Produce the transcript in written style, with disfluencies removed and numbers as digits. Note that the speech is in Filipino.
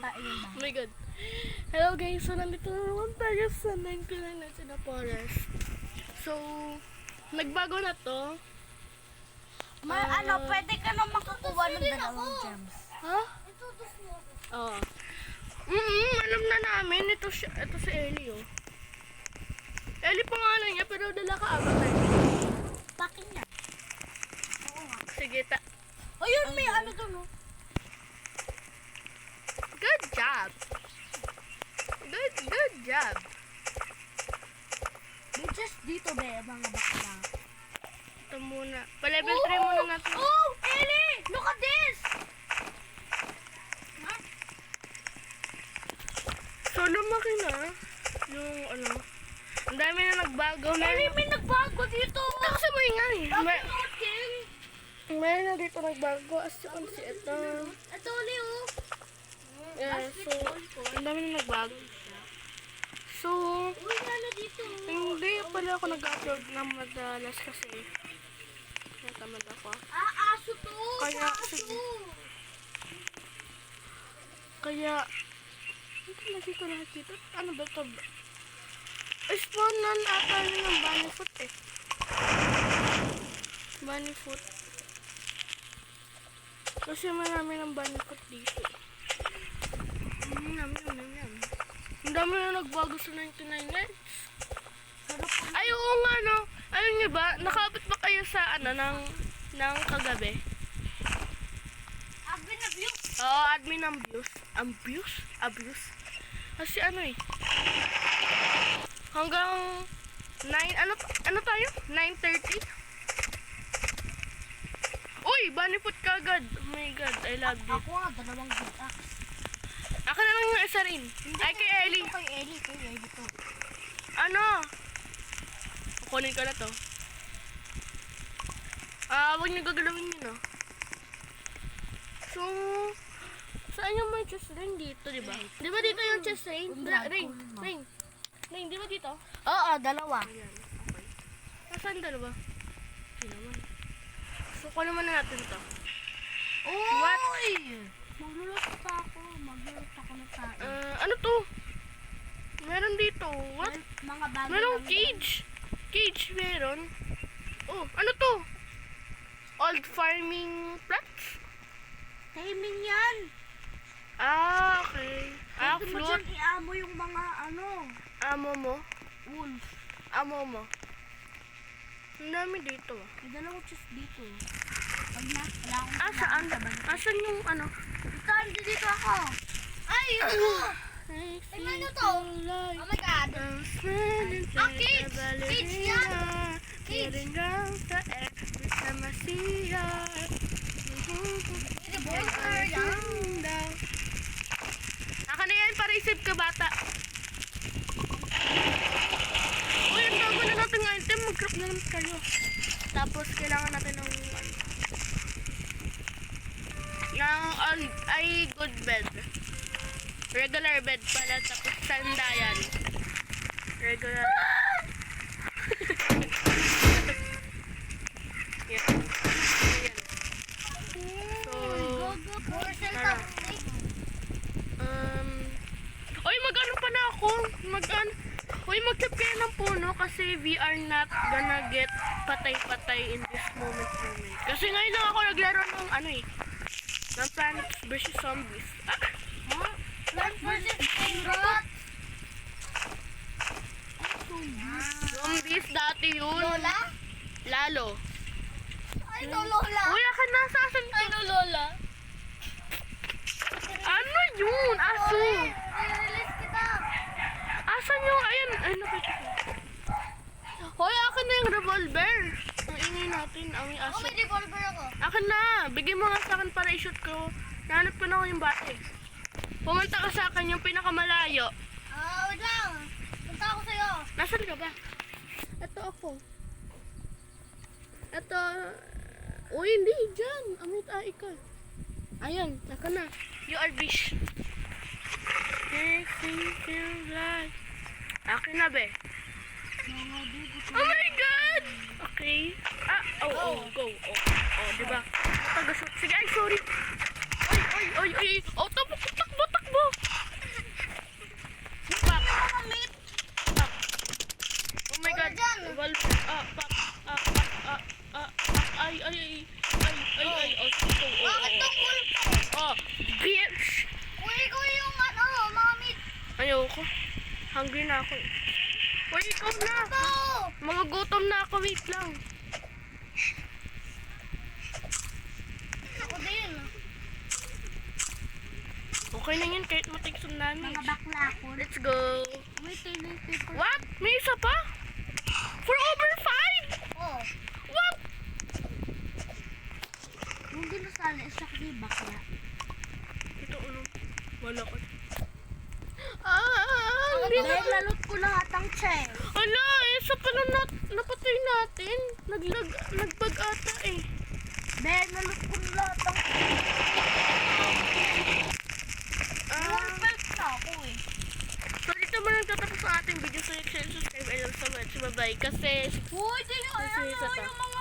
Oh my God. Hello guys, so nandito na naman tayo sa 99 Nights in the Forest. So, nagbago na to. Pwede ka na makakuha ng dalawang gems. Ha? Oo. Alam na namin. Ito si Ellie, oh. Ellie pangalan niya, pero dala ka avatar. Pakin niya. Sige, Ayun, may ano to, no? Good job. Good job. Just dito, be, mga bakla. Ito muna. Pa-level 3 muna natin. Oh, Ellie! Look at this! So, lumaki na. Yung ano. Ang dami na nagbago. Ellie, may nagbago dito! Ito kasi may nga eh. Akin! Mayroon na dito nagbago. As you can see, ito. Ito, Oli, oh. Yeah, so, ang dami na nagbago. So, Uy, ano dito? hindi pala ako nag-upload ng madalas kasi natamad ako. Aso to! Kaya, Aso! sige. Kaya, hindi ko nakikita. Ano ba ito? Spawnan ata yun ng bunny foot eh. Bunny foot. Kasi marami ng bunny foot dito. Ang dami na nagbago sa 99 Nights. Ay, oo nga, no. Alam niyo ba, nakaabot ba kayo sa, ng kagabi? Admin na view! Oo, admin ng views. Abuse? Kasi ano eh. Hanggang 9, ano tayo? 9:30? Uy, bunny foot kagad. Oh my God, I love it. Ako nga, dalawang good axe. Akin na lang yung isa rin. Ay, kay Ellie. Kay Ellie to. Ano? Kukunin ko na to. Huwag niyo gagalawin yun, no? So, saan yung may chest ring dito, di ba? Di ba dito yung chest ring? Ring, di ba dito? Oo, dalawa. Ayan, okay. Nasaan dalawa? Hindi naman. So, kunin naman natin to. What? Maglulot ako na tayo. Ano to? Meron dito. What? Mga bago Merong cage. Cage meron. Oh, ano to? Old farming plots? Timing yan. Okay. Pwede mo Float. dyan iamo yung mga Amo mo? wolf. Amo mo? Ang dami dito. May dalawang chest dito. Pag na, wala akong Saan? Asan yung ano? Ito, dito ako. Ay, ito. Tingnan nyo to. Oh my God. Kids! Kids yan! Kids! Sa ex, sa masiya. Burger yan. Akin na yan, para-isip ka, bata. Uy, ang dami na natin ng item. Mag-crop na naman kayo. Tapos, kailangan natin ng good bed. Regular bed pala, tapos sandayan. Regular. Yan. Yan. So, tara. Uy, mag-ano pala ako? Uy, mag-tip kayo ng puno kasi we are not gonna get patay-patay in this moment. Kasi ngayon lang ako naglaro ng ng Plants vs. Zombies. Plants versus robots. Zombies dati yun. Lola? Lalo. Ay, no, Lola. Uy, akin nasa asan Ay, no, Lola. Ano yun? Aso. I-release kita. Asan yung, ayan, ay nakita ko. Hoy, akin na yung revolver. Ang ingay natin, ang may aso. May revolver ako. Akin na, bigay mo nga sa akin para i-shoot ko. Nahanap ko na ako yung bate. Pumunta ka sa akin yung pinakamalayo. Wait lang. Punta ako sa'yo. Nasaan ka ba? Ito ako. Ito. Uy, hindi. Diyan. Amit ka. Ayan, naka na. You are fish. Akin na, be. Oh my God! Okay. Go. Diba? Tagasot. Sige, ay, sorry. Ay. Oh, takbo. Hungry na ako. Uy, ikaw na. Magugutom na ako. Wait lang. Ako din. Okay na yun kahit matiksom namin. Mga bakla ko. Let's go. May toilet paper. What? May isa pa? For over 5? Oh. What? Yung dinasali sa kay bakla. Ito ano? Wala ko. Hindi na lalot ko lahat ang chair. Ala, isa pala napatay natin. Nagbag ata eh. Ben, lalot ko lahat ang perfect na ako eh. So dito mo nang tatapos ang ating video. So like, share, subscribe, I love so much. Bye-bye. Kasi Uy, di nyo Kasi alam isa mo to. yung mga